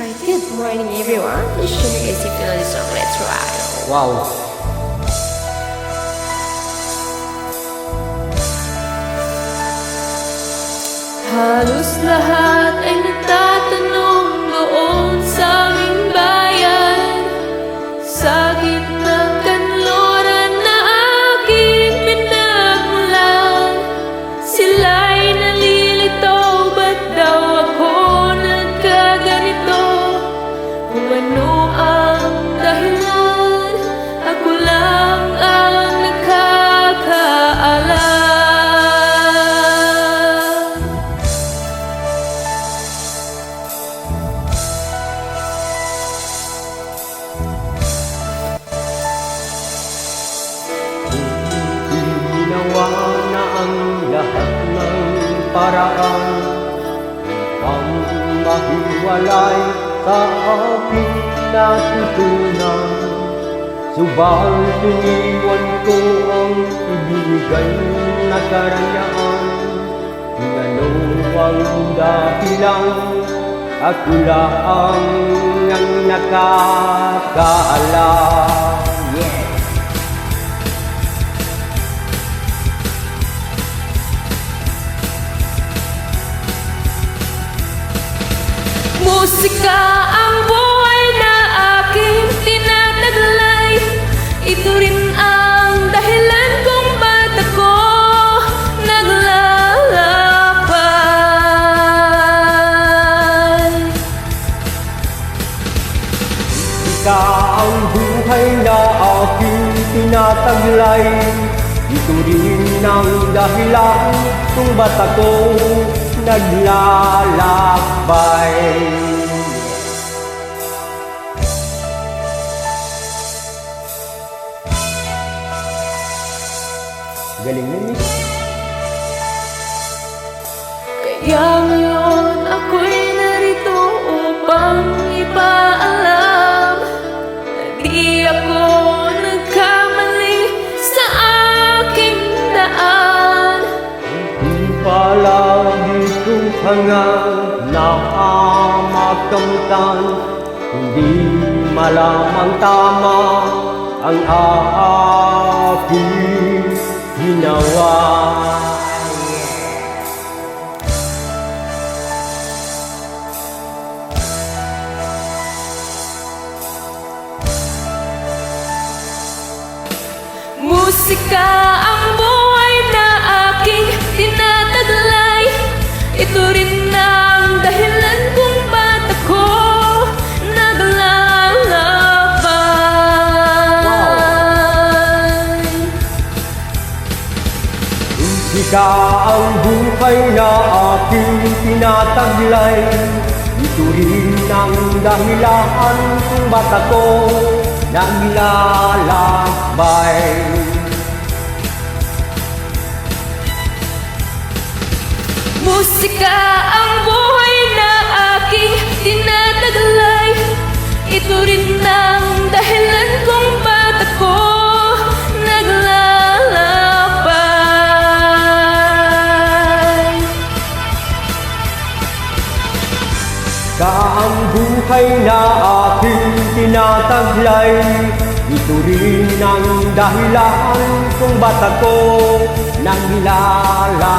Good morning everyone. Please show me guys if you know this song. Let's ride. Wow. Halos lahat ay nagtatanong doon sa aming bayan, sa gitnang kanluran na aking pinagmulan. Sila'y nalilito, ba't daw ako nagkaganito? Kung ano ang dahilan, ako lang ang nakakaalam. Ginawa na ang lahat ng paraan upang mahiwalay sa aking natutunan. Subalit iniwan ko ang ibigay na karangyaan. Kung ano ang dahilan, ako lang ang nakakaalam. Musika ang buhay na aking tinataglay. Ito rin ang dahilan kung ba't ako naglalakbay. Musika ang buhay na aking tinataglay. Ito rin ang dahilan kung ba't ako naglalakbay. Galing mo, Miss. Kaya ngayon ako'y narito upang ipaalam na di ako nagkamali sa aking daan. Palagi kong hangang na makamtan, hindi malamang tama ang aking ginawa. Musika ang buhay na aking tinataglay. Ito rin ang dahilan kung ba't ako naglalakbay. Musika ang buhay na aking tinataglay. Ito rin ang dahilan kung ba't ako naglalakbay. Musika ang buhay na aking tinataglay. Ito rin ang dahilan kung ba't ako naglalakbay. Musika ang buhay na aking tinataglay. Ito rin ang dahilan kung ba't ako naglalakbay.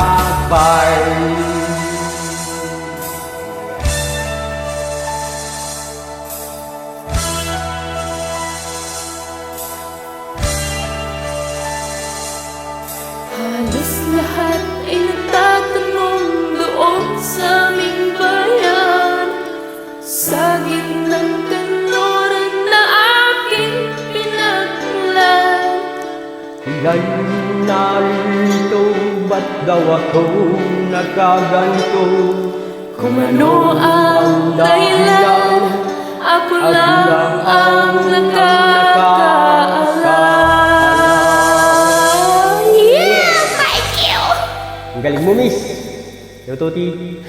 Halos lahat ay nagtatanong doon sa aming bayan, sa gitnang kanluran na aking pinagmulan. Sila'y nalilito, ba't daw ako nagkaganito? Kung ano ang dahilan, ako lang ang nakakaalam. Yeah! Thank you! Ang galing mo, Miss. Yo, Tuti.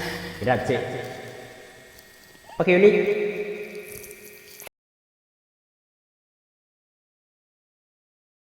Grazie. Pakiulit.